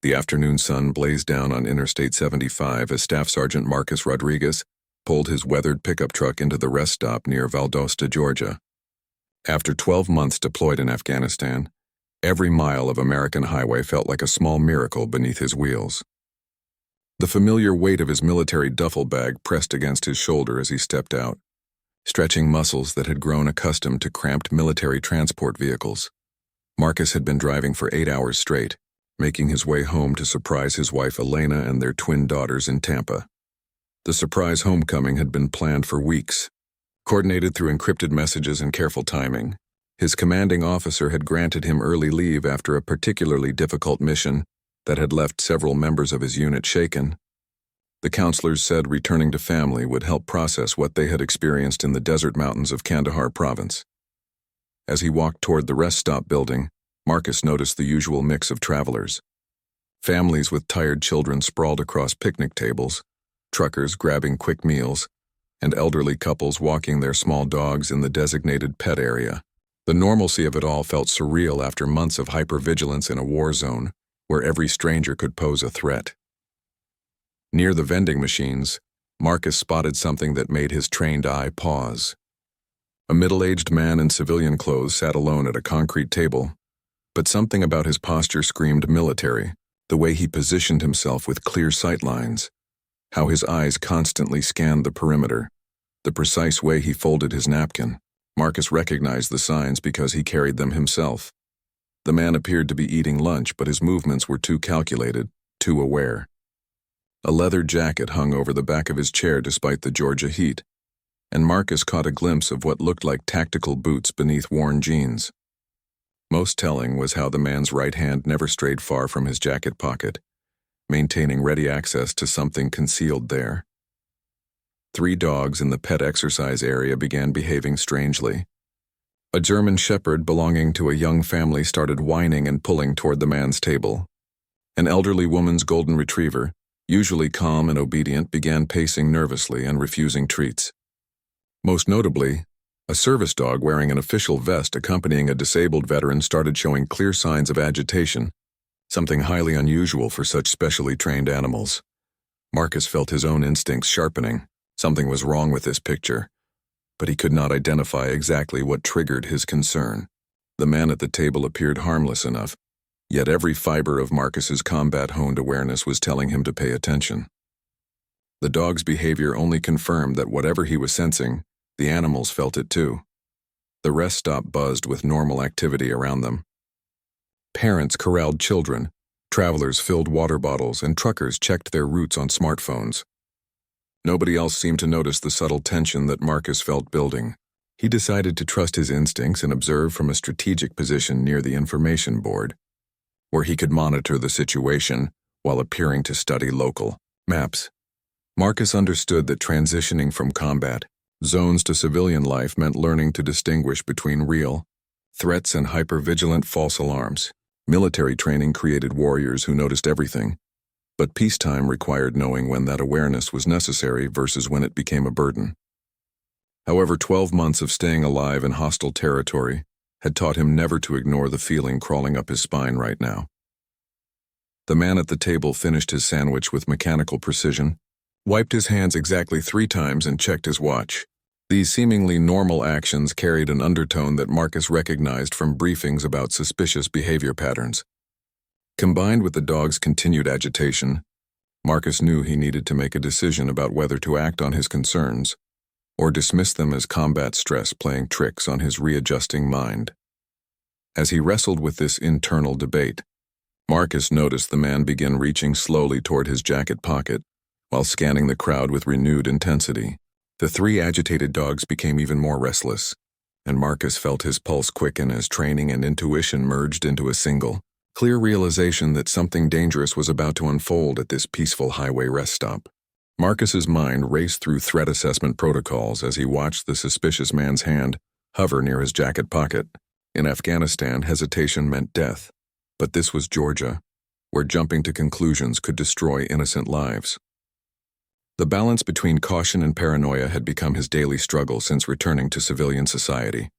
The afternoon sun blazed down on Interstate 75 as Staff Sergeant Marcus Rodriguez pulled his weathered pickup truck into the rest stop near Valdosta, Georgia. After 12 months deployed in Afghanistan, every mile of American highway felt like a small miracle beneath his wheels. The familiar weight of his military duffel bag pressed against his shoulder as he stepped out, stretching muscles that had grown accustomed to cramped military transport vehicles. Marcus had been driving for 8 hours straight, making his way home to surprise his wife Elena and their twin daughters in Tampa. The surprise homecoming had been planned for weeks, coordinated through encrypted messages and careful timing. His commanding officer had granted him early leave after a particularly difficult mission that had left several members of his unit shaken. The counselors said returning to family would help process what they had experienced in the desert mountains of Kandahar province. As he walked toward the rest stop building, Marcus noticed the usual mix of travelers. Families with tired children sprawled across picnic tables, truckers grabbing quick meals, and elderly couples walking their small dogs in the designated pet area. The normalcy of it all felt surreal after months of hypervigilance in a war zone, where every stranger could pose a threat. Near the vending machines, Marcus spotted something that made his trained eye pause. A middle-aged man in civilian clothes sat alone at a concrete table, but something about his posture screamed military, the way he positioned himself with clear sight lines, how his eyes constantly scanned the perimeter, the precise way he folded his napkin. Marcus recognized the signs because he carried them himself. The man appeared to be eating lunch, but his movements were too calculated, too aware. A leather jacket hung over the back of his chair despite the Georgia heat, and Marcus caught a glimpse of what looked like tactical boots beneath worn jeans. Most telling was how the man's right hand never strayed far from his jacket pocket, maintaining ready access to something concealed there. 3 dogs in the pet exercise area began behaving strangely. A German shepherd belonging to a young family started whining and pulling toward the man's table. An elderly woman's golden retriever, usually calm and obedient, began pacing nervously and refusing treats. Most notably, a service dog wearing an official vest accompanying a disabled veteran started showing clear signs of agitation, something highly unusual for such specially trained animals. Marcus felt his own instincts sharpening. Something was wrong with this picture, but he could not identify exactly what triggered his concern. The man at the table appeared harmless enough, yet every fiber of Marcus's combat-honed awareness was telling him to pay attention. The dog's behavior only confirmed that whatever he was sensing, the animals felt it too. The rest stop buzzed with normal activity around them. Parents corralled children, travelers filled water bottles, and truckers checked their routes on smartphones. Nobody else seemed to notice the subtle tension that Marcus felt building. He decided to trust his instincts and observe from a strategic position near the information board, where he could monitor the situation while appearing to study local maps. Marcus understood that transitioning from combat zones to civilian life meant learning to distinguish between real threats and hypervigilant false alarms. Military training created warriors who noticed everything, but peacetime required knowing when that awareness was necessary versus when it became a burden. However, 12 months of staying alive in hostile territory had taught him never to ignore the feeling crawling up his spine right now. The man at the table finished his sandwich with mechanical precision, wiped his hands exactly 3 times, and checked his watch. These seemingly normal actions carried an undertone that Marcus recognized from briefings about suspicious behavior patterns. Combined with the dog's continued agitation, Marcus knew he needed to make a decision about whether to act on his concerns or dismiss them as combat stress playing tricks on his readjusting mind. As he wrestled with this internal debate, Marcus noticed the man begin reaching slowly toward his jacket pocket while scanning the crowd with renewed intensity. The 3 agitated dogs became even more restless, and Marcus felt his pulse quicken as training and intuition merged into a single, clear realization that something dangerous was about to unfold at this peaceful highway rest stop. Marcus's mind raced through threat assessment protocols as he watched the suspicious man's hand hover near his jacket pocket. In Afghanistan, hesitation meant death, but this was Georgia, where jumping to conclusions could destroy innocent lives. The balance between caution and paranoia had become his daily struggle since returning to civilian society.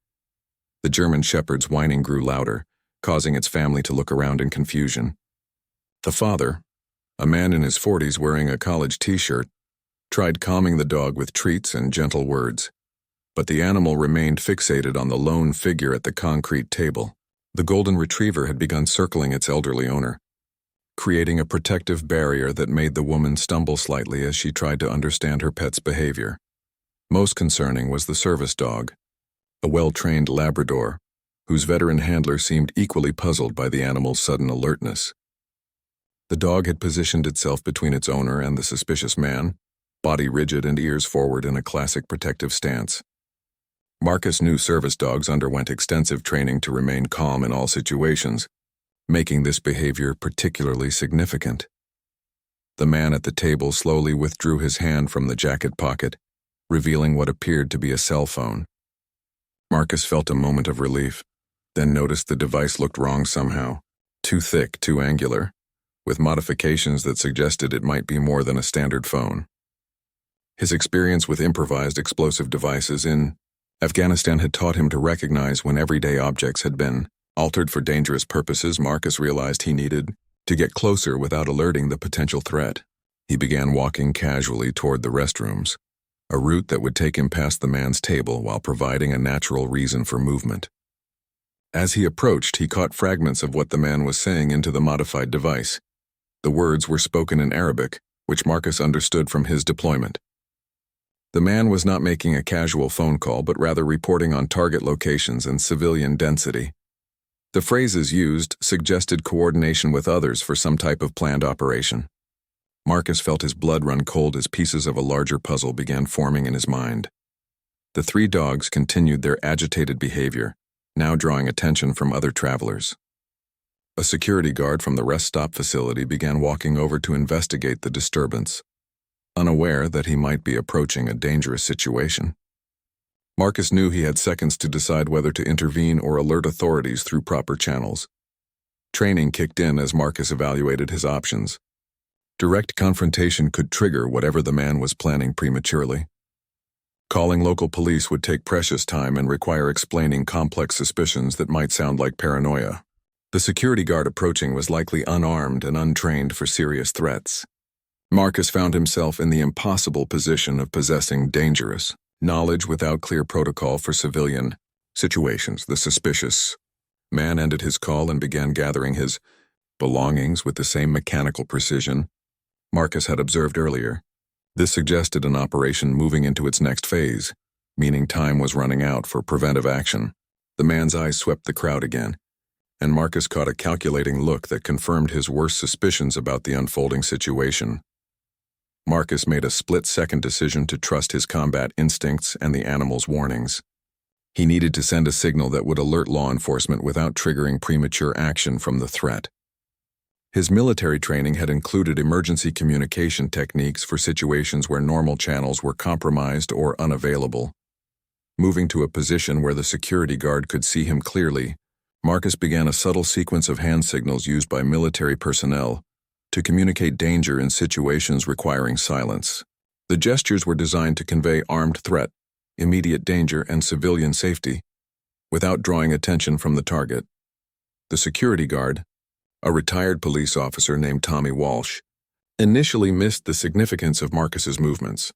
The German shepherd's whining grew louder, causing its family to look around in confusion. The father, a man in his 40s wearing a college t-shirt, tried calming the dog with treats and gentle words, but the animal remained fixated on the lone figure at the concrete table. The golden retriever had begun circling its elderly owner, creating a protective barrier that made the woman stumble slightly as she tried to understand her pet's behavior. Most concerning was the service dog, a well-trained Labrador, whose veteran handler seemed equally puzzled by the animal's sudden alertness. The dog had positioned itself between its owner and the suspicious man, body rigid and ears forward in a classic protective stance. Marcus knew service dogs underwent extensive training to remain calm in all situations, making this behavior particularly significant. The man at the table slowly withdrew his hand from the jacket pocket, revealing what appeared to be a cell phone. Marcus felt a moment of relief, then noticed the device looked wrong somehow, too thick, too angular, with modifications that suggested it might be more than a standard phone. His experience with improvised explosive devices in Afghanistan had taught him to recognize when everyday objects had been altered for dangerous purposes. Marcus realized he needed to get closer without alerting the potential threat. He began walking casually toward the restrooms, a route that would take him past the man's table while providing a natural reason for movement. As he approached, he caught fragments of what the man was saying into the modified device. The words were spoken in Arabic, which Marcus understood from his deployment. The man was not making a casual phone call, but rather reporting on target locations and civilian density. The phrases used suggested coordination with others for some type of planned operation. Marcus felt his blood run cold as pieces of a larger puzzle began forming in his mind. The three dogs continued their agitated behavior, now drawing attention from other travelers. A security guard from the rest stop facility began walking over to investigate the disturbance, unaware that he might be approaching a dangerous situation. Marcus knew he had seconds to decide whether to intervene or alert authorities through proper channels. Training kicked in as Marcus evaluated his options. Direct confrontation could trigger whatever the man was planning prematurely. Calling local police would take precious time and require explaining complex suspicions that might sound like paranoia. The security guard approaching was likely unarmed and untrained for serious threats. Marcus found himself in the impossible position of possessing dangerous knowledge without clear protocol for civilian situations. The suspicious man ended his call and began gathering his belongings with the same mechanical precision Marcus had observed earlier. This suggested an operation moving into its next phase, meaning time was running out for preventive action. The man's eyes swept the crowd again, and Marcus caught a calculating look that confirmed his worst suspicions about the unfolding situation. Marcus made a split-second decision to trust his combat instincts and the animal's warnings. He needed to send a signal that would alert law enforcement without triggering premature action from the threat. His military training had included emergency communication techniques for situations where normal channels were compromised or unavailable. Moving to a position where the security guard could see him clearly, Marcus began a subtle sequence of hand signals used by military personnel to communicate danger in situations requiring silence. The gestures were designed to convey armed threat, immediate danger, and civilian safety, without drawing attention from the target. The security guard, a retired police officer named Tommy Walsh, initially missed the significance of Marcus's movements.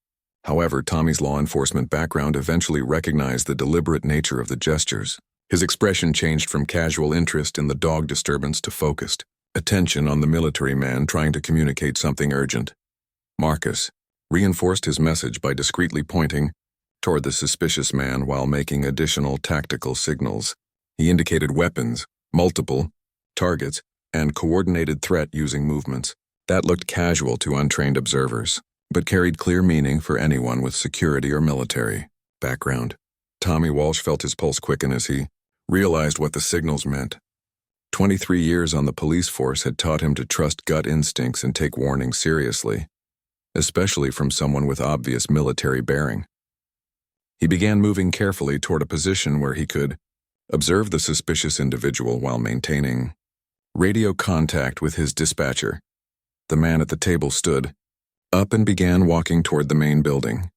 However, Tommy's law enforcement background eventually recognized the deliberate nature of the gestures. His expression changed from casual interest in the dog disturbance to focused attention on the military man trying to communicate something urgent. Marcus reinforced his message by discreetly pointing toward the suspicious man while making additional tactical signals. He indicated weapons, multiple targets, and coordinated threat using movements that looked casual to untrained observers, but carried clear meaning for anyone with security or military background. Tommy Walsh felt his pulse quicken as he realized what the signals meant. 23 years on the police force had taught him to trust gut instincts and take warnings seriously, especially from someone with obvious military bearing. He began moving carefully toward a position where he could observe the suspicious individual while maintaining radio contact with his dispatcher. The man at the table stood up and began walking toward the main building,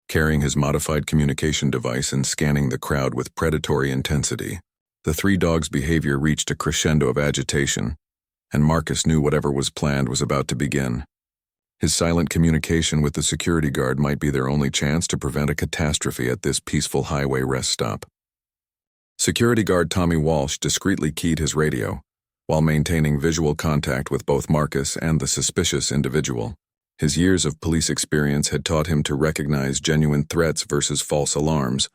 carrying his modified communication device and scanning the crowd with predatory intensity. The three dogs' behavior reached a crescendo of agitation, and Marcus knew whatever was planned was about to begin. His silent communication with the security guard might be their only chance to prevent a catastrophe at this peaceful highway rest stop. Security guard Tommy Walsh discreetly keyed his radio, while maintaining visual contact with both Marcus and the suspicious individual. His years of police experience had taught him to recognize genuine threats versus false alarms,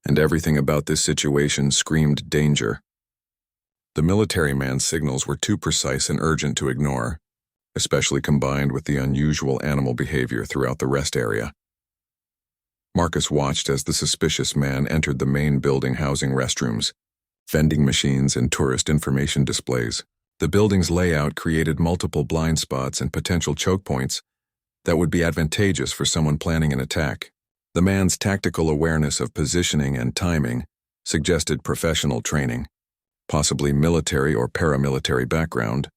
and everything about this situation screamed danger. The military man's signals were too precise and urgent to ignore, especially combined with the unusual animal behavior throughout the rest area. Marcus watched as the suspicious man entered the main building housing restrooms, vending machines, and tourist information displays. The building's layout created multiple blind spots and potential choke points that would be advantageous for someone planning an attack. The man's tactical awareness of positioning and timing suggested professional training, possibly military or paramilitary background.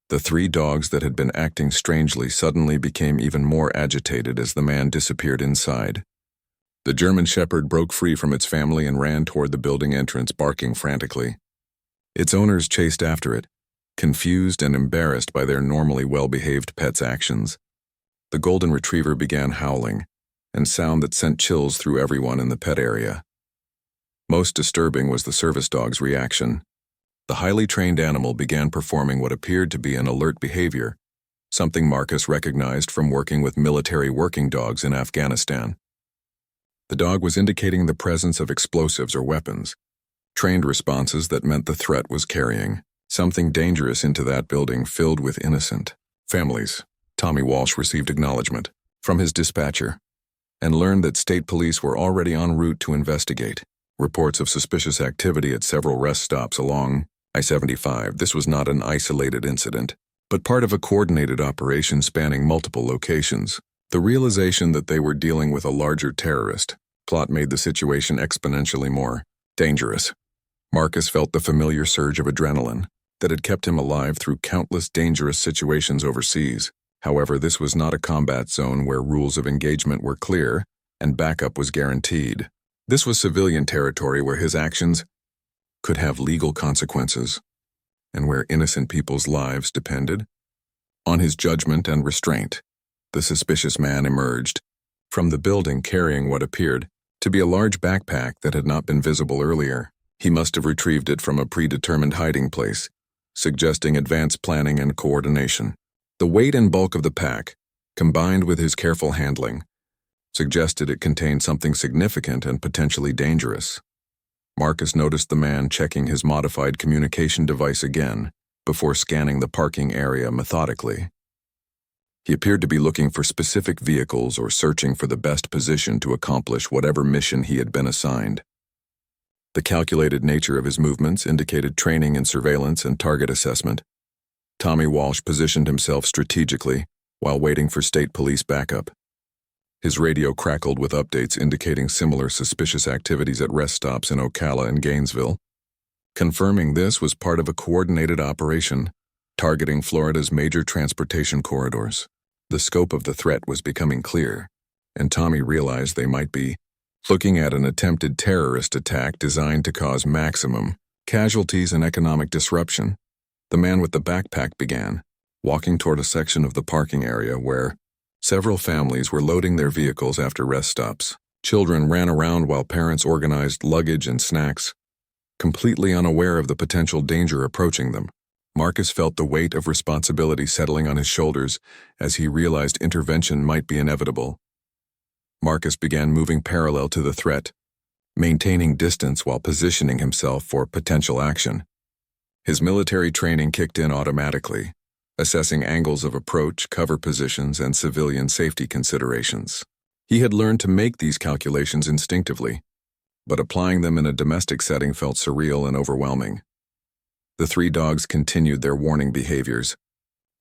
The three dogs that had been acting strangely suddenly became even more agitated as the man disappeared inside. The German Shepherd broke free from its family and ran toward the building entrance, barking frantically. Its owners chased after it, confused and embarrassed by their normally well-behaved pet's actions. The golden retriever began howling, and sound that sent chills through everyone in the pet area. Most disturbing was the service dog's reaction. The highly trained animal began performing what appeared to be an alert behavior, something Marcus recognized from working with military working dogs in Afghanistan. The dog was indicating the presence of explosives or weapons, trained responses that meant the threat was carrying something dangerous into that building filled with innocent families. Tommy Walsh received acknowledgement from his dispatcher and learned that state police were already en route to investigate reports of suspicious activity at several rest stops along I-75. This was not an isolated incident, but part of a coordinated operation spanning multiple locations. The realization that they were dealing with a larger terrorist plot made the situation exponentially more dangerous. Marcus felt the familiar surge of adrenaline that had kept him alive through countless dangerous situations overseas. However, this was not a combat zone where rules of engagement were clear and backup was guaranteed. This was civilian territory where his actions could have legal consequences, and where innocent people's lives depended on his judgment and restraint. The suspicious man emerged from the building carrying what appeared to be a large backpack that had not been visible earlier. He must have retrieved it from a predetermined hiding place, suggesting advanced planning and coordination. The weight and bulk of the pack, combined with his careful handling, suggested it contained something significant and potentially dangerous. Marcus noticed the man checking his modified communication device again before scanning the parking area methodically. He appeared to be looking for specific vehicles or searching for the best position to accomplish whatever mission he had been assigned. The calculated nature of his movements indicated training in surveillance and target assessment. Tommy Walsh positioned himself strategically while waiting for state police backup. His radio crackled with updates indicating similar suspicious activities at rest stops in Ocala and Gainesville, confirming this was part of a coordinated operation targeting Florida's major transportation corridors. The scope of the threat was becoming clear, and Tommy realized they might be looking at an attempted terrorist attack designed to cause maximum casualties and economic disruption. The man with the backpack began walking toward a section of the parking area where several families were loading their vehicles after rest stops. Children ran around while parents organized luggage and snacks, completely unaware of the potential danger approaching them. Marcus felt the weight of responsibility settling on his shoulders as he realized intervention might be inevitable. Marcus began moving parallel to the threat, maintaining distance while positioning himself for potential action. His military training kicked in automatically, assessing angles of approach, cover positions, and civilian safety considerations. He had learned to make these calculations instinctively, but applying them in a domestic setting felt surreal and overwhelming. The three dogs continued their warning behaviors,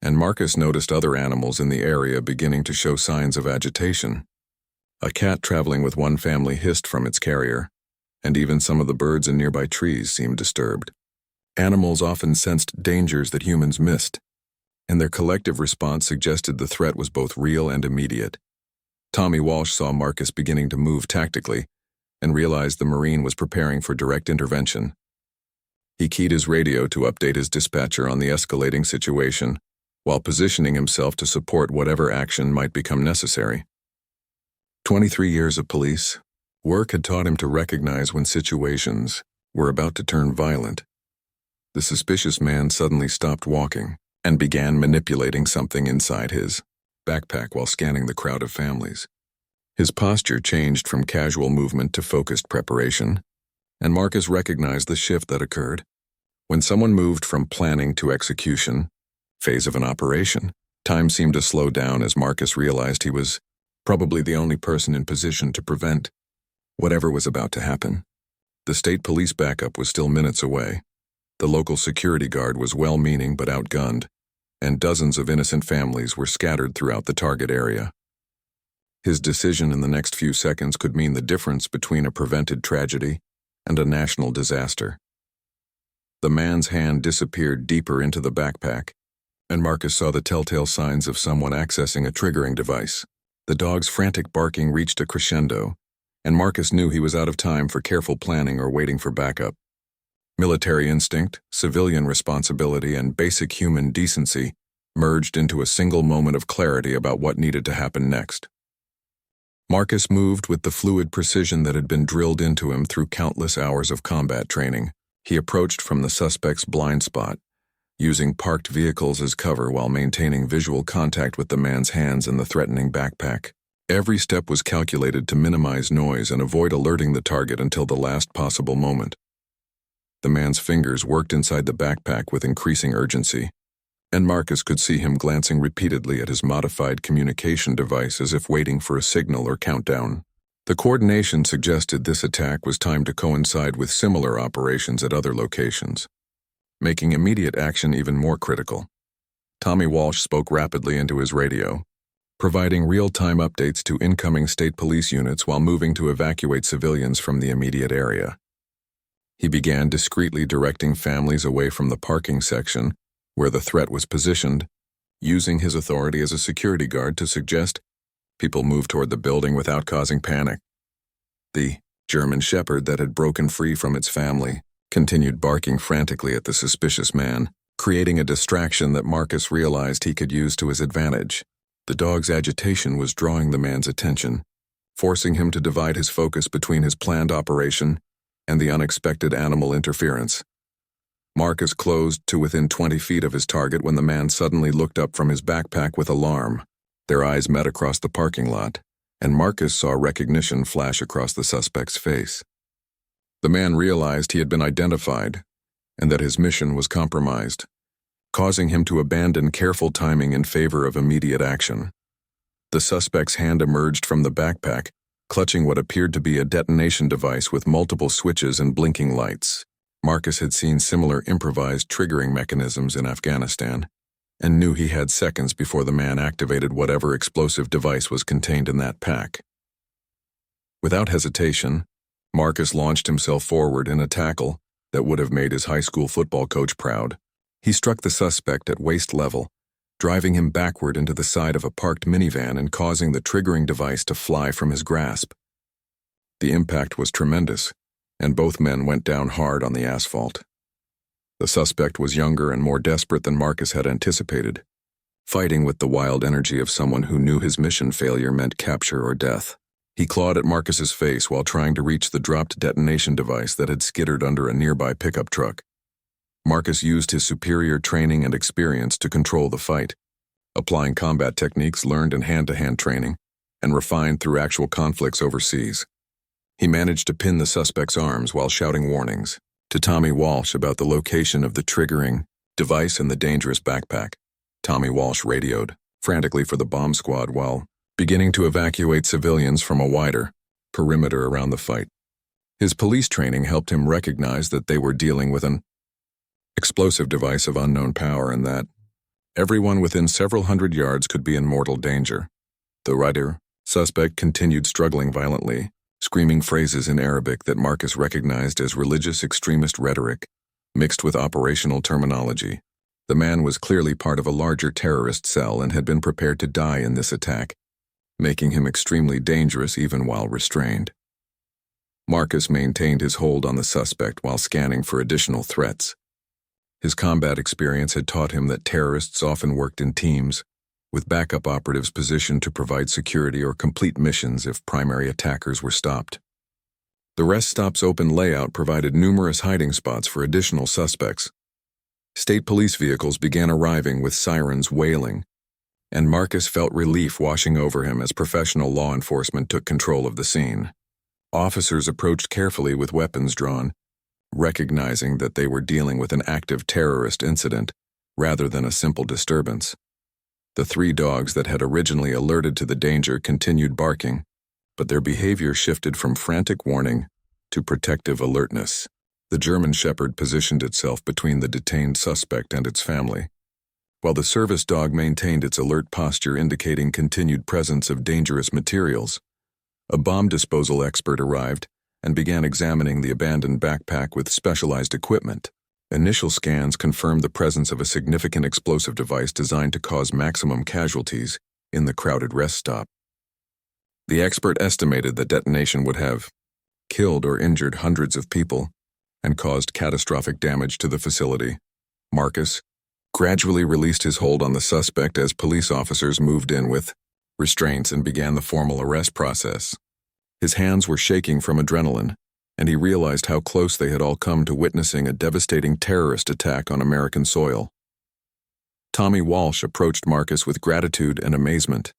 and Marcus noticed other animals in the area beginning to show signs of agitation. A cat traveling with one family hissed from its carrier, and even some of the birds in nearby trees seemed disturbed. Animals often sensed dangers that humans missed, and their collective response suggested the threat was both real and immediate. Tommy Walsh saw Marcus beginning to move tactically and realized the Marine was preparing for direct intervention. He keyed his radio to update his dispatcher on the escalating situation, while positioning himself to support whatever action might become necessary. 23 years of police work had taught him to recognize when situations were about to turn violent. The suspicious man suddenly stopped walking and began manipulating something inside his backpack while scanning the crowd of families. His posture changed from casual movement to focused preparation, and Marcus recognized the shift that occurred. When someone moved from planning to execution, phase of an operation, time seemed to slow down as Marcus realized he was probably the only person in position to prevent whatever was about to happen. The state police backup was still minutes away. The local security guard was well-meaning but outgunned, and dozens of innocent families were scattered throughout the target area. His decision in the next few seconds could mean the difference between a prevented tragedy and a national disaster. The man's hand disappeared deeper into the backpack, and Marcus saw the telltale signs of someone accessing a triggering device. The dog's frantic barking reached a crescendo, and Marcus knew he was out of time for careful planning or waiting for backup. Military instinct, civilian responsibility, and basic human decency merged into a single moment of clarity about what needed to happen next. Marcus moved with the fluid precision that had been drilled into him through countless hours of combat training. He approached from the suspect's blind spot, using parked vehicles as cover while maintaining visual contact with the man's hands and the threatening backpack. Every step was calculated to minimize noise and avoid alerting the target until the last possible moment. The man's fingers worked inside the backpack with increasing urgency, and Marcus could see him glancing repeatedly at his modified communication device as if waiting for a signal or countdown. The coordination suggested this attack was timed to coincide with similar operations at other locations, making immediate action even more critical. Tommy Walsh spoke rapidly into his radio, providing real-time updates to incoming state police units while moving to evacuate civilians from the immediate area. He began discreetly directing families away from the parking section where the threat was positioned, using his authority as a security guard to suggest people move toward the building without causing panic. The German shepherd that had broken free from its family continued barking frantically at the suspicious man, creating a distraction that Marcus realized he could use to his advantage. The dog's agitation was drawing the man's attention, forcing him to divide his focus between his planned operation and the unexpected animal interference. Marcus closed to within 20 feet of his target when the man suddenly looked up from his backpack with alarm. Their eyes met across the parking lot, and Marcus saw recognition flash across the suspect's face. The man realized he had been identified and that his mission was compromised, causing him to abandon careful timing in favor of immediate action. The suspect's hand emerged from the backpack, clutching what appeared to be a detonation device with multiple switches and blinking lights. Marcus had seen similar improvised triggering mechanisms in Afghanistan, and knew he had seconds before the man activated whatever explosive device was contained in that pack. Without hesitation, Marcus launched himself forward in a tackle that would have made his high school football coach proud. He struck the suspect at waist level, driving him backward into the side of a parked minivan and causing the triggering device to fly from his grasp. The impact was tremendous, and both men went down hard on the asphalt. The suspect was younger and more desperate than Marcus had anticipated, fighting with the wild energy of someone who knew his mission failure meant capture or death. He clawed at Marcus's face while trying to reach the dropped detonation device that had skittered under a nearby pickup truck. Marcus used his superior training and experience to control the fight, applying combat techniques learned in hand-to-hand training and refined through actual conflicts overseas. He managed to pin the suspect's arms while shouting warnings to Tommy Walsh about the location of the triggering device and the dangerous backpack. Tommy Walsh radioed frantically for the bomb squad while beginning to evacuate civilians from a wider perimeter around the fight. His police training helped him recognize that they were dealing with an explosive device of unknown power and that everyone within several hundred yards could be in mortal danger. The rider suspect continued struggling violently, screaming phrases in Arabic that Marcus recognized as religious extremist rhetoric, mixed with operational terminology. The man was clearly part of a larger terrorist cell and had been prepared to die in this attack, making him extremely dangerous even while restrained. Marcus maintained his hold on the suspect while scanning for additional threats. His combat experience had taught him that terrorists often worked in teams, with backup operatives positioned to provide security or complete missions if primary attackers were stopped. The rest stop's open layout provided numerous hiding spots for additional suspects. State police vehicles began arriving with sirens wailing, and Marcus felt relief washing over him as professional law enforcement took control of the scene. Officers approached carefully with weapons drawn, recognizing that they were dealing with an active terrorist incident rather than a simple disturbance. The 3 dogs that had originally alerted to the danger continued barking, but their behavior shifted from frantic warning to protective alertness. The German Shepherd positioned itself between the detained suspect and its family, while the service dog maintained its alert posture indicating continued presence of dangerous materials. A bomb disposal expert arrived and began examining the abandoned backpack with specialized equipment. Initial scans confirmed the presence of a significant explosive device designed to cause maximum casualties in the crowded rest stop. The expert estimated that detonation would have killed or injured hundreds of people and caused catastrophic damage to the facility. Marcus gradually released his hold on the suspect as police officers moved in with restraints and began the formal arrest process. His hands were shaking from adrenaline, and he realized how close they had all come to witnessing a devastating terrorist attack on American soil. Tommy Walsh approached Marcus with gratitude and amazement,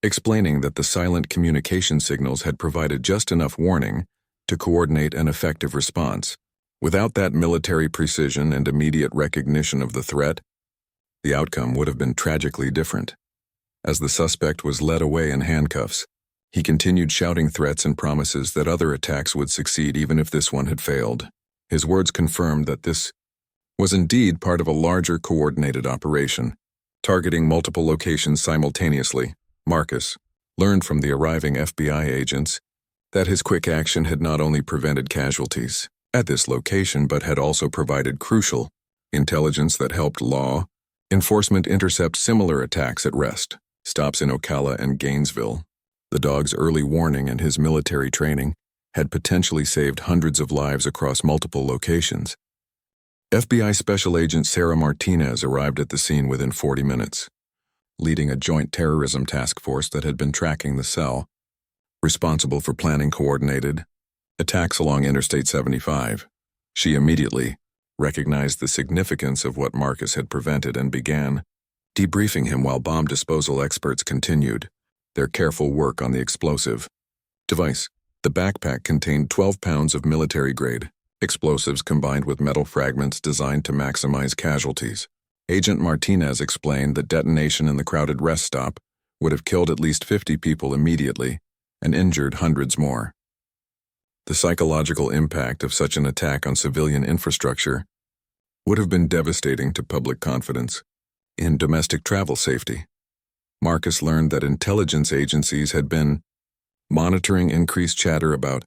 explaining that the silent communication signals had provided just enough warning to coordinate an effective response. Without that military precision and immediate recognition of the threat, the outcome would have been tragically different. As the suspect was led away in handcuffs, he continued shouting threats and promises that other attacks would succeed even if this one had failed. His words confirmed that this was indeed part of a larger coordinated operation, targeting multiple locations simultaneously. Marcus learned from the arriving FBI agents that his quick action had not only prevented casualties at this location but had also provided crucial intelligence that helped law enforcement intercept similar attacks at rest stops in Ocala and Gainesville. The dog's early warning and his military training had potentially saved hundreds of lives across multiple locations. FBI Special Agent Sarah Martinez arrived at the scene within 40 minutes, leading a joint terrorism task force that had been tracking the cell, responsible for planning coordinated attacks along Interstate 75. She immediately recognized the significance of what Marcus had prevented and began debriefing him while bomb disposal experts continued their careful work on the explosive device. The backpack contained 12 pounds of military-grade explosives combined with metal fragments designed to maximize casualties. Agent Martinez explained that detonation in the crowded rest stop would have killed at least 50 people immediately and injured hundreds more. The psychological impact of such an attack on civilian infrastructure would have been devastating to public confidence in domestic travel safety. Marcus learned that intelligence agencies had been monitoring increased chatter about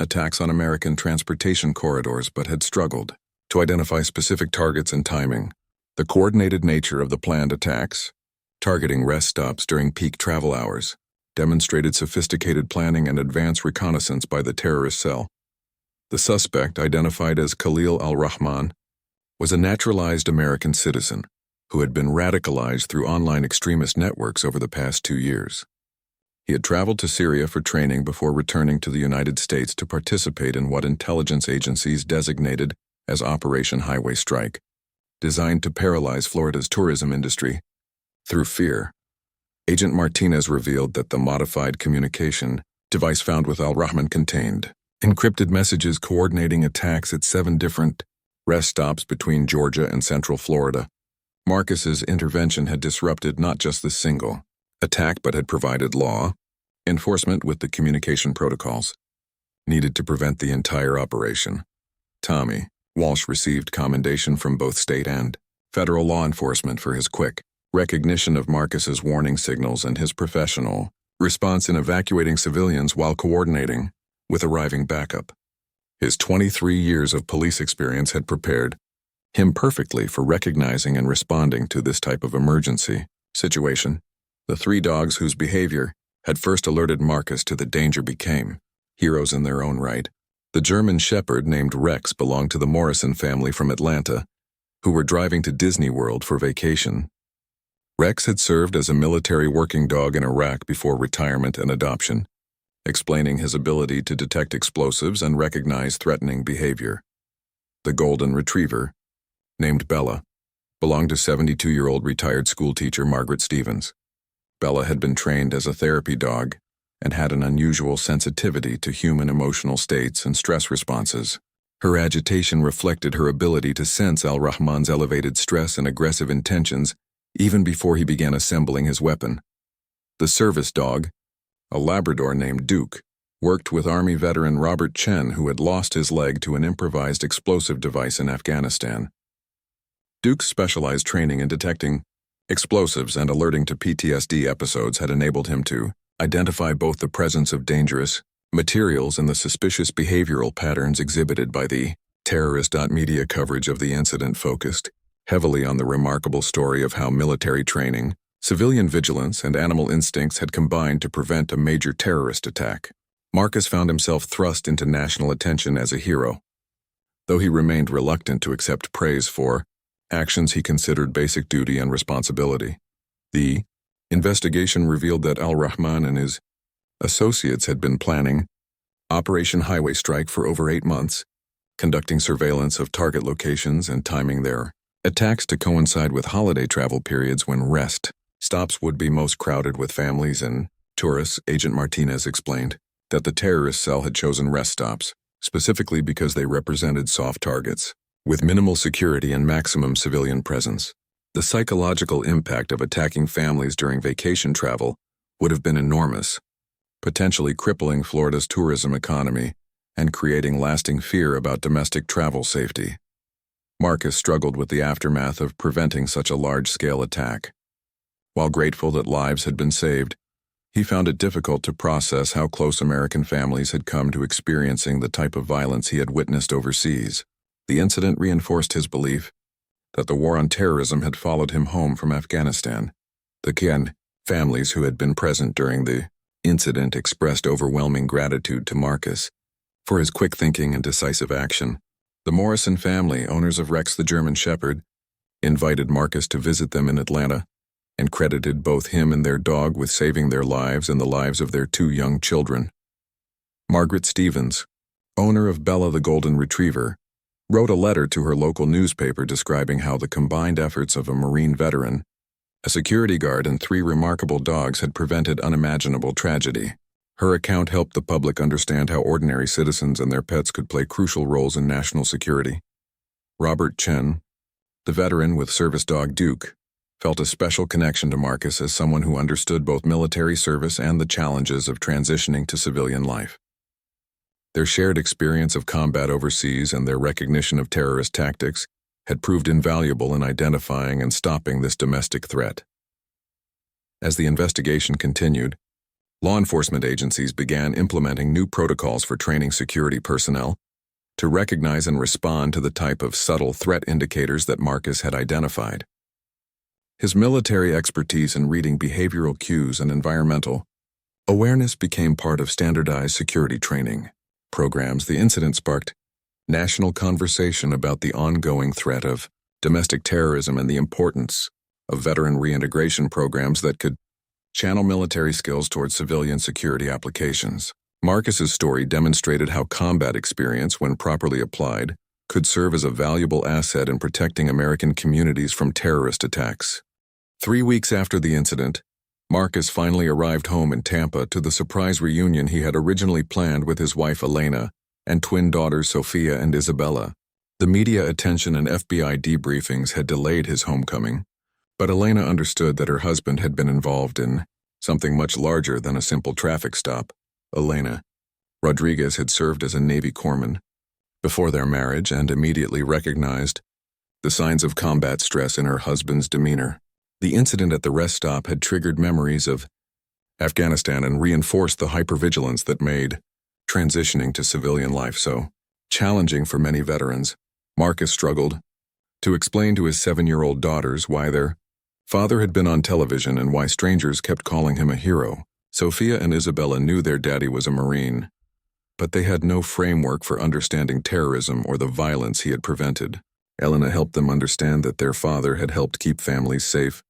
attacks on American transportation corridors but had struggled to identify specific targets and timing. The coordinated nature of the planned attacks, targeting rest stops during peak travel hours, demonstrated sophisticated planning and advanced reconnaissance by the terrorist cell. The suspect, identified as Khalil al-Rahman, was a naturalized American citizen who had been radicalized through online extremist networks over the past 2 years. He had traveled to Syria for training before returning to the United States to participate in what intelligence agencies designated as Operation Highway Strike, designed to paralyze Florida's tourism industry through fear. Agent Martinez revealed that the modified communication device found with al-Rahman contained encrypted messages coordinating attacks at 7 different rest stops between Georgia and Central Florida. Marcus's intervention had disrupted not just the single attack but had provided law enforcement with the communication protocols needed to prevent the entire operation. Tommy Walsh received commendation from both state and federal law enforcement for his quick recognition of Marcus's warning signals and his professional response in evacuating civilians while coordinating with arriving backup. His 23 years of police experience had prepared him perfectly for recognizing and responding to this type of emergency situation. The 3 dogs whose behavior had first alerted Marcus to the danger became heroes in their own right. The German Shepherd named Rex belonged to the Morrison family from Atlanta, who were driving to Disney World for vacation. Rex had served as a military working dog in Iraq before retirement and adoption, explaining his ability to detect explosives and recognize threatening behavior. The Golden Retriever, named Bella, belonged to 72-year-old retired schoolteacher Margaret Stevens. Bella had been trained as a therapy dog and had an unusual sensitivity to human emotional states and stress responses. Her agitation reflected her ability to sense Al-Rahman's elevated stress and aggressive intentions even before he began assembling his weapon. The service dog, a Labrador named Duke, worked with Army veteran Robert Chen, who had lost his leg to an improvised explosive device in Afghanistan. Duke's specialized training in detecting explosives and alerting to PTSD episodes had enabled him to identify both the presence of dangerous materials and the suspicious behavioral patterns exhibited by the terrorist. Media coverage of the incident focused heavily on the remarkable story of how military training, civilian vigilance, and animal instincts had combined to prevent a major terrorist attack. Marcus found himself thrust into national attention as a hero, though he remained reluctant to accept praise for actions he considered basic duty and responsibility. The investigation revealed that Al-Rahman and his associates had been planning Operation Highway Strike for over 8 months, conducting surveillance of target locations and timing their attacks to coincide with holiday travel periods when rest stops would be most crowded with families and tourists. Agent Martinez explained that the terrorist cell had chosen rest stops specifically because they represented soft targets with minimal security and maximum civilian presence. The psychological impact of attacking families during vacation travel would have been enormous, potentially crippling Florida's tourism economy and creating lasting fear about domestic travel safety. Marcus struggled with the aftermath of preventing such a large-scale attack. While grateful that lives had been saved, he found it difficult to process how close American families had come to experiencing the type of violence he had witnessed overseas. The incident reinforced his belief that the war on terrorism had followed him home from Afghanistan. The Khan families who had been present during the incident expressed overwhelming gratitude to Marcus for his quick thinking and decisive action. The Morrison family, owners of Rex the German Shepherd, invited Marcus to visit them in Atlanta and credited both him and their dog with saving their lives and the lives of their 2 young children. Margaret Stevens, owner of Bella the Golden Retriever, wrote a letter to her local newspaper describing how the combined efforts of a Marine veteran, a security guard, and 3 remarkable dogs had prevented unimaginable tragedy. Her account helped the public understand how ordinary citizens and their pets could play crucial roles in national security. Robert Chen, the veteran with service dog Duke, felt a special connection to Marcus as someone who understood both military service and the challenges of transitioning to civilian life. Their shared experience of combat overseas and their recognition of terrorist tactics had proved invaluable in identifying and stopping this domestic threat. As the investigation continued, law enforcement agencies began implementing new protocols for training security personnel to recognize and respond to the type of subtle threat indicators that Marcus had identified. His military expertise in reading behavioral cues and environmental awareness became part of standardized security training programs. The incident sparked national conversation about the ongoing threat of domestic terrorism and the importance of veteran reintegration programs that could channel military skills towards civilian security applications. Marcus's story demonstrated how combat experience, when properly applied, could serve as a valuable asset in protecting American communities from terrorist attacks. 3 weeks after the incident, Marcus finally arrived home in Tampa to the surprise reunion he had originally planned with his wife Elena and twin daughters Sophia and Isabella. The media attention and FBI debriefings had delayed his homecoming, but Elena understood that her husband had been involved in something much larger than a simple traffic stop. Elena Rodriguez had served as a Navy corpsman before their marriage and immediately recognized the signs of combat stress in her husband's demeanor. The incident at the rest stop had triggered memories of Afghanistan and reinforced the hypervigilance that made transitioning to civilian life so challenging for many veterans. Marcus struggled to explain to his 7-year-old daughters why their father had been on television and why strangers kept calling him a hero. Sophia and Isabella knew their daddy was a Marine, but they had no framework for understanding terrorism or the violence he had prevented. Elena helped them understand that their father had helped keep families safe,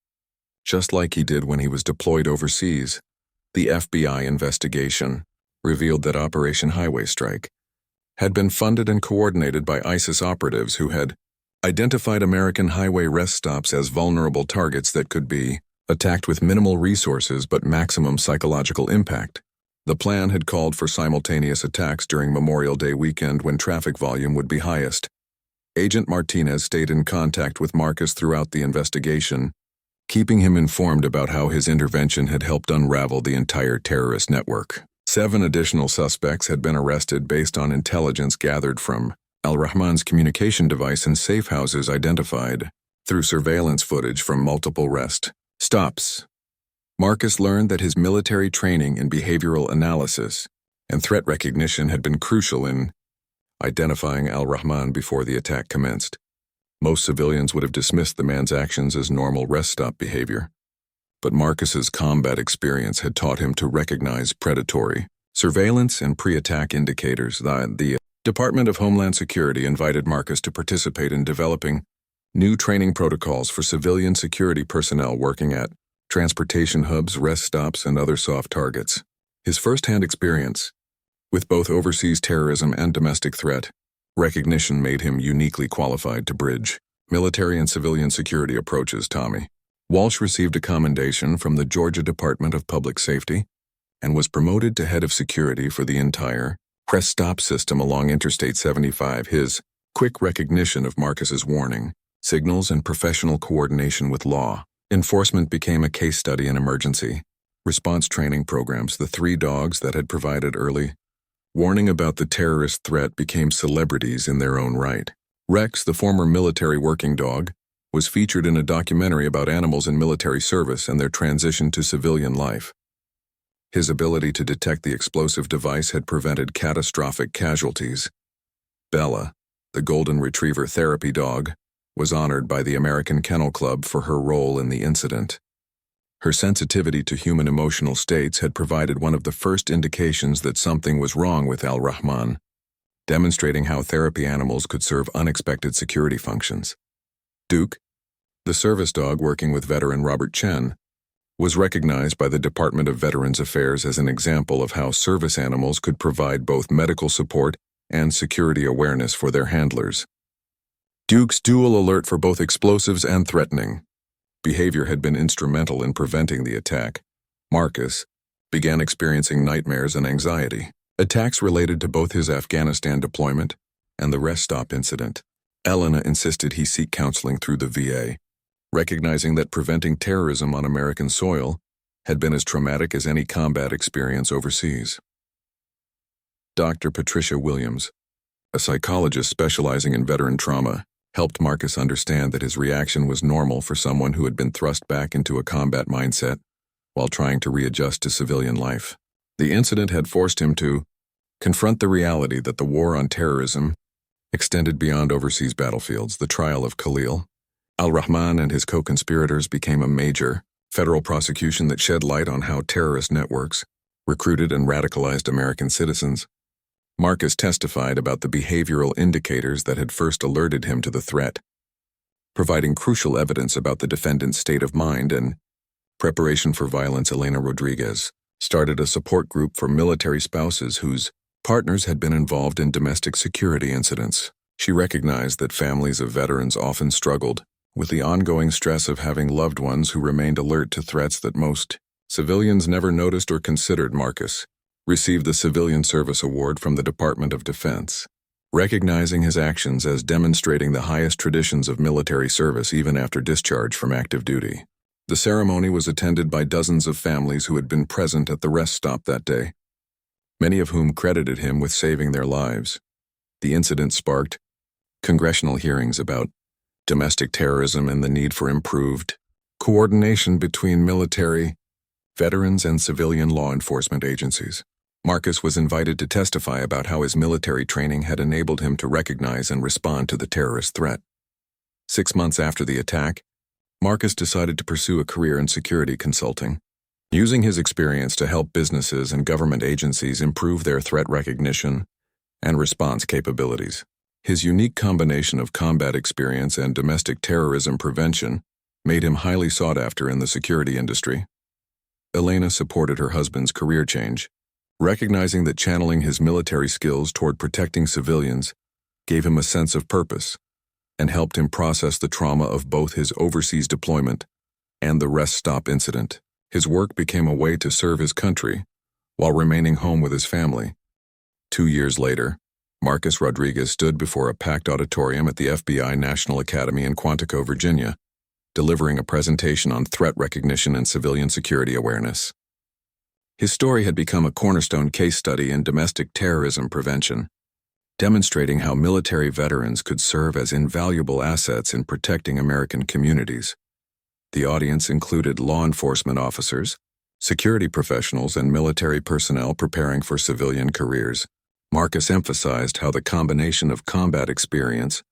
just like he did when he was deployed overseas. The FBI investigation revealed that Operation Highway Strike had been funded and coordinated by ISIS operatives who had identified American highway rest stops as vulnerable targets that could be attacked with minimal resources but maximum psychological impact. The plan had called for simultaneous attacks during Memorial Day weekend when traffic volume would be highest. Agent Martinez stayed in contact with Marcus throughout the investigation, keeping him informed about how his intervention had helped unravel the entire terrorist network. 7 additional suspects had been arrested based on intelligence gathered from Al-Rahman's communication device and safe houses identified through surveillance footage from multiple rest stops. Marcus learned that his military training in behavioral analysis and threat recognition had been crucial in identifying Al-Rahman before the attack commenced. Most civilians would have dismissed the man's actions as normal rest stop behavior, but Marcus's combat experience had taught him to recognize predatory surveillance and pre-attack indicators. The Department of Homeland Security invited Marcus to participate in developing new training protocols for civilian security personnel working at transportation hubs, rest stops, and other soft targets. His first-hand experience with both overseas terrorism and domestic threat recognition made him uniquely qualified to bridge military and civilian security approaches. Tommy Walsh received a commendation from the Georgia Department of Public Safety and was promoted to head of security for the entire rest stop system along Interstate 75. His quick recognition of Marcus's warning signals and professional coordination with law enforcement became a case study in emergency response training programs. The 3 dogs that had provided early warning about the terrorist threat became celebrities in their own right. Rex, the former military working dog, was featured in a documentary about animals in military service and their transition to civilian life. His ability to detect the explosive device had prevented catastrophic casualties. Bella, the golden retriever therapy dog, was honored by the American Kennel Club for her role in the incident. Her sensitivity to human emotional states had provided one of the first indications that something was wrong with Al-Rahman, demonstrating how therapy animals could serve unexpected security functions. Duke, the service dog working with veteran Robert Chen, was recognized by the Department of Veterans Affairs as an example of how service animals could provide both medical support and security awareness for their handlers. Duke's dual alert for both explosives and threatening behavior had been instrumental in preventing the attack. Marcus began experiencing nightmares and anxiety, attacks related to both his Afghanistan deployment and the rest stop incident. Elena insisted he seek counseling through the VA, recognizing that preventing terrorism on American soil had been as traumatic as any combat experience overseas. Dr. Patricia Williams, a psychologist specializing in veteran trauma, helped Marcus understand that his reaction was normal for someone who had been thrust back into a combat mindset while trying to readjust to civilian life. The incident had forced him to confront the reality that the war on terrorism extended beyond overseas battlefields. The trial of Khalil Al-Rahman and his co-conspirators became a major federal prosecution that shed light on how terrorist networks recruited and radicalized American citizens. Marcus testified about the behavioral indicators that had first alerted him to the threat, providing crucial evidence about the defendant's state of mind and preparation for violence. Elena Rodriguez started a support group for military spouses whose partners had been involved in domestic security incidents. She recognized that families of veterans often struggled with the ongoing stress of having loved ones who remained alert to threats that most civilians never noticed or considered. Marcus received the Civilian Service Award from the Department of Defense, recognizing his actions as demonstrating the highest traditions of military service even after discharge from active duty. The ceremony was attended by dozens of families who had been present at the rest stop that day, many of whom credited him with saving their lives. The incident sparked congressional hearings about domestic terrorism and the need for improved coordination between military, veterans, and civilian law enforcement agencies. Marcus was invited to testify about how his military training had enabled him to recognize and respond to the terrorist threat. 6 months after the attack, Marcus decided to pursue a career in security consulting, using his experience to help businesses and government agencies improve their threat recognition and response capabilities. His unique combination of combat experience and domestic terrorism prevention made him highly sought after in the security industry. Elena supported her husband's career change, recognizing that channeling his military skills toward protecting civilians gave him a sense of purpose and helped him process the trauma of both his overseas deployment and the rest stop incident. His work became a way to serve his country while remaining home with his family. 2 years later, Marcus Rodriguez stood before a packed auditorium at the FBI National Academy in Quantico, Virginia, delivering a presentation on threat recognition and civilian security awareness. His story had become a cornerstone case study in domestic terrorism prevention, demonstrating how military veterans could serve as invaluable assets in protecting American communities. The audience included law enforcement officers, security professionals, and military personnel preparing for civilian careers. Marcus emphasized how the combination of combat experience,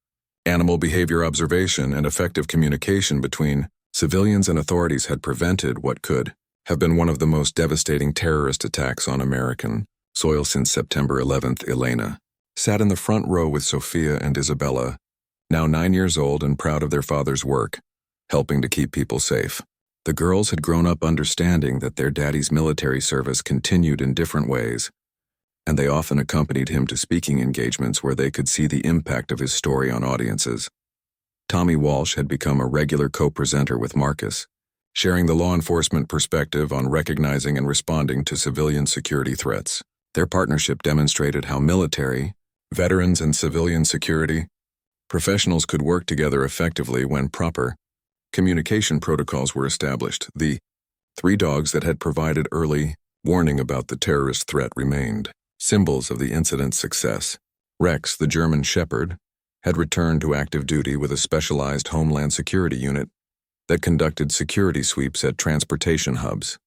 animal behavior observation, and effective communication between civilians and authorities had prevented what could have been one of the most devastating terrorist attacks on American soil since September 11th. Elena sat in the front row with Sophia and Isabella, now 9 years old and proud of their father's work, helping to keep people safe. The girls had grown up understanding that their daddy's military service continued in different ways, and they often accompanied him to speaking engagements where they could see the impact of his story on audiences. Tommy Walsh had become a regular co-presenter with Marcus, sharing the law enforcement perspective on recognizing and responding to civilian security threats. Their partnership demonstrated how military, veterans, and civilian security professionals could work together effectively when proper communication protocols were established. The 3 dogs that had provided early warning about the terrorist threat remained symbols of the incident's success. Rex, the German Shepherd, had returned to active duty with a specialized Homeland Security unit that conducted security sweeps at transportation hubs.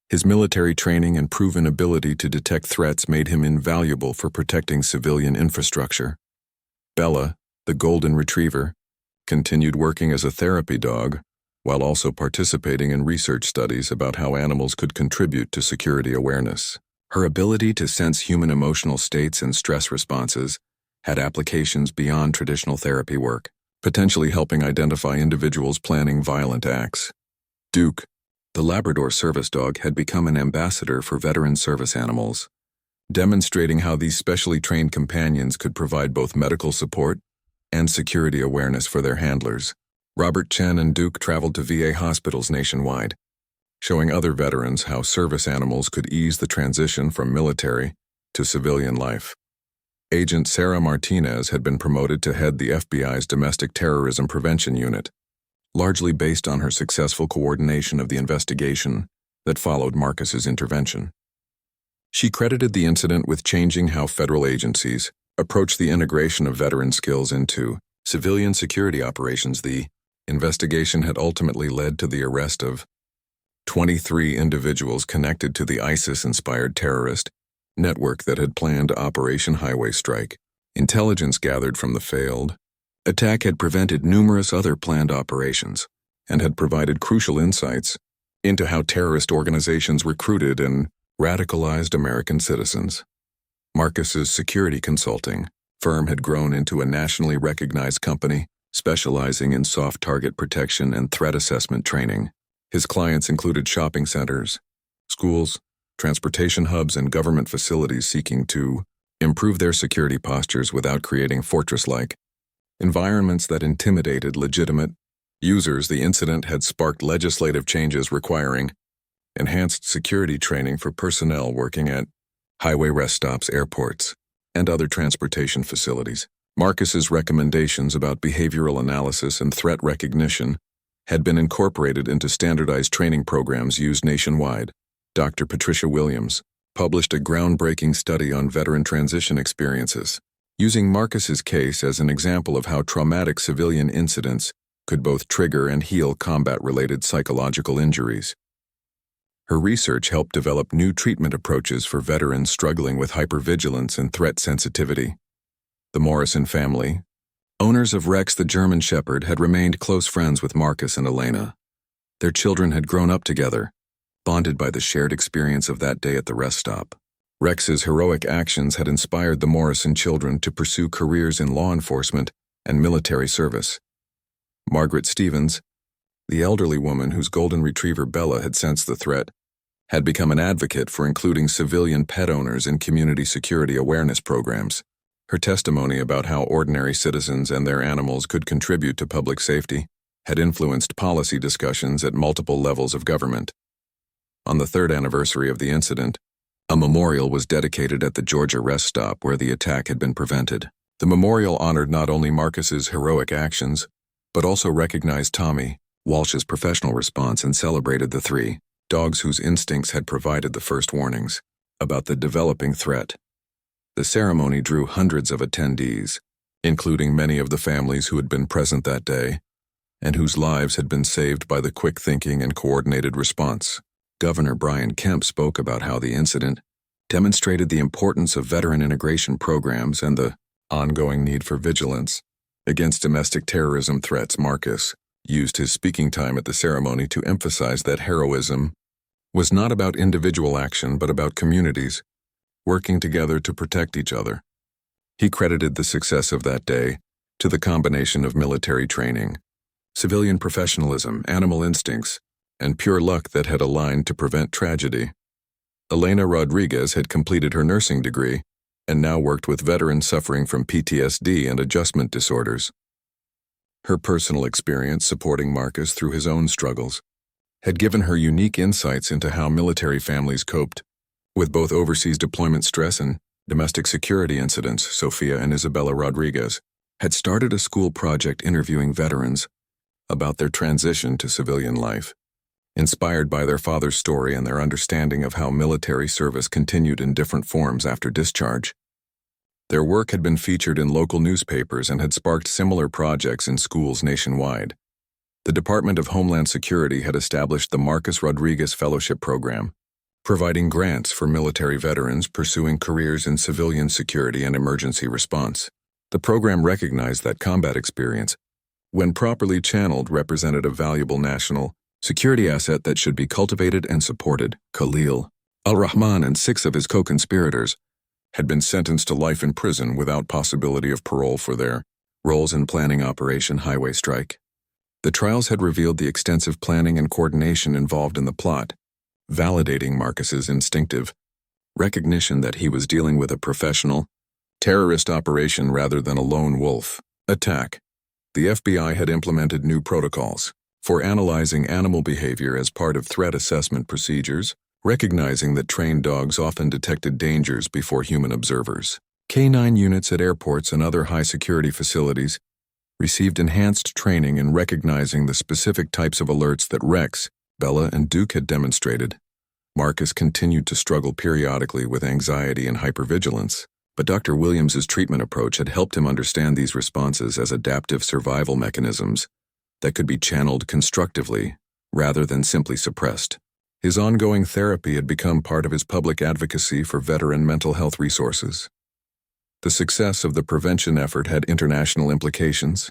His military training and proven ability to detect threats made him invaluable for protecting civilian infrastructure. Bella, the Golden Retriever, continued working as a therapy dog while also participating in research studies about how animals could contribute to security awareness. Her ability to sense human emotional states and stress responses had applications beyond traditional therapy work, potentially helping identify individuals planning violent acts. Duke, the Labrador service dog, had become an ambassador for veteran service animals, demonstrating how these specially trained companions could provide both medical support and security awareness for their handlers. Robert Chen and Duke traveled to VA hospitals nationwide, showing other veterans how service animals could ease the transition from military to civilian life. Agent Sarah Martinez had been promoted to head the FBI's Domestic Terrorism Prevention Unit, largely based on her successful coordination of the investigation that followed Marcus's intervention. She credited the incident with changing how federal agencies approach the integration of veteran skills into civilian security operations. The investigation had ultimately led to the arrest of 23 individuals connected to the ISIS-inspired terrorist network that had planned Operation Highway Strike. Intelligence gathered from the failed attack had prevented numerous other planned operations and had provided crucial insights into how terrorist organizations recruited and radicalized American citizens. Marcus's security consulting firm had grown into a nationally recognized company specializing in soft target protection and threat assessment training. His clients included shopping centers, schools, transportation hubs, and government facilities seeking to improve their security postures without creating fortress-like environments that intimidated legitimate users. The incident had sparked legislative changes requiring enhanced security training for personnel working at highway rest stops, airports, and other transportation facilities. Marcus's recommendations about behavioral analysis and threat recognition had been incorporated into standardized training programs used nationwide. Dr. Patricia Williams published a groundbreaking study on veteran transition experiences, using Marcus's case as an example of how traumatic civilian incidents could both trigger and heal combat-related psychological injuries. Her research helped develop new treatment approaches for veterans struggling with hypervigilance and threat sensitivity. The Morrison family, owners of Rex the German Shepherd, had remained close friends with Marcus and Elena. Their children had grown up together, bonded by the shared experience of that day at the rest stop. Rex's heroic actions had inspired the Morrison children to pursue careers in law enforcement and military service. Margaret Stevens, the elderly woman whose golden retriever Bella had sensed the threat, had become an advocate for including civilian pet owners in community security awareness programs. Her testimony about how ordinary citizens and their animals could contribute to public safety had influenced policy discussions at multiple levels of government. On the third anniversary of the incident, a memorial was dedicated at the Georgia rest stop where the attack had been prevented. The memorial honored not only Marcus's heroic actions, but also recognized Tommy Walsh's professional response and celebrated the 3 dogs whose instincts had provided the first warnings about the developing threat. The ceremony drew hundreds of attendees, including many of the families who had been present that day and whose lives had been saved by the quick thinking and coordinated response. Governor Brian Kemp spoke about how the incident demonstrated the importance of veteran integration programs and the ongoing need for vigilance against domestic terrorism threats. Marcus used his speaking time at the ceremony to emphasize that heroism was not about individual action but about communities working together to protect each other. He credited the success of that day to the combination of military training, civilian professionalism, animal instincts, and pure luck that had aligned to prevent tragedy. Elena Rodriguez had completed her nursing degree and now worked with veterans suffering from PTSD and adjustment disorders. Her personal experience supporting Marcus through his own struggles had given her unique insights into how military families coped with both overseas deployment stress and domestic security incidents. Sophia and Isabella Rodriguez had started a school project interviewing veterans about their transition to civilian life. Inspired by their father's story and their understanding of how military service continued in different forms after discharge. Their work had been featured in local newspapers and had sparked similar projects in schools nationwide. The Department of Homeland Security had established the Marcus Rodriguez Fellowship Program, providing grants for military veterans pursuing careers in civilian security and emergency response. The program recognized that combat experience, when properly channeled, represented a valuable national security asset that should be cultivated and supported. Khalil al-Rahman and 6 of his co-conspirators had been sentenced to life in prison without possibility of parole for their roles in planning Operation Highway Strike. The trials had revealed the extensive planning and coordination involved in the plot, validating Marcus's instinctive recognition that he was dealing with a professional terrorist operation rather than a lone wolf attack. The FBI had implemented new protocols for analyzing animal behavior as part of threat assessment procedures, recognizing that trained dogs often detected dangers before human observers. Canine units at airports and other high-security facilities received enhanced training in recognizing the specific types of alerts that Rex, Bella, and Duke had demonstrated. Marcus continued to struggle periodically with anxiety and hypervigilance, but Dr. Williams's treatment approach had helped him understand these responses as adaptive survival mechanisms that could be channeled constructively rather than simply suppressed. His ongoing therapy had become part of his public advocacy for veteran mental health resources. The success of the prevention effort had international implications,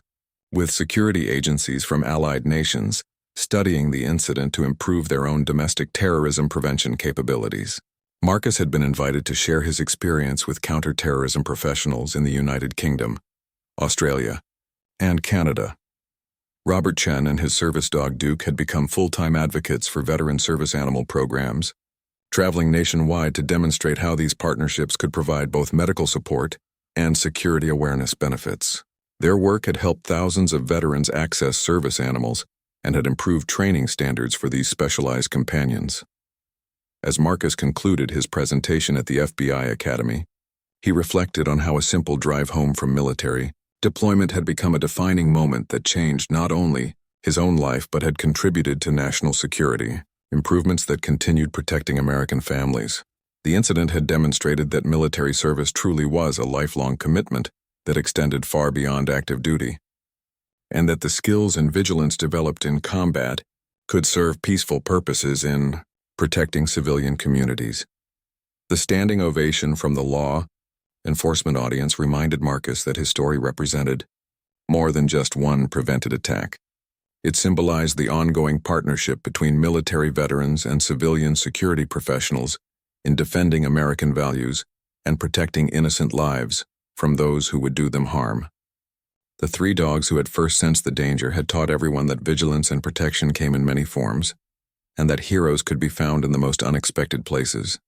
with security agencies from allied nations studying the incident to improve their own domestic terrorism prevention capabilities. Marcus had been invited to share his experience with counterterrorism professionals in the United Kingdom, Australia, and Canada. Robert Chen and his service dog Duke had become full-time advocates for veteran service animal programs, traveling nationwide to demonstrate how these partnerships could provide both medical support and security awareness benefits. Their work had helped thousands of veterans access service animals and had improved training standards for these specialized companions. As Marcus concluded his presentation at the FBI Academy, he reflected on how a simple drive home from military deployment had become a defining moment that changed not only his own life but had contributed to national security, improvements that continued protecting American families. The incident had demonstrated that military service truly was a lifelong commitment that extended far beyond active duty, and that the skills and vigilance developed in combat could serve peaceful purposes in protecting civilian communities. The standing ovation from the law enforcement audience reminded Marcus that his story represented more than just one prevented attack. It symbolized the ongoing partnership between military veterans and civilian security professionals in defending American values and protecting innocent lives from those who would do them harm. The three dogs who had first sensed the danger had taught everyone that vigilance and protection came in many forms, and that heroes could be found in the most unexpected places.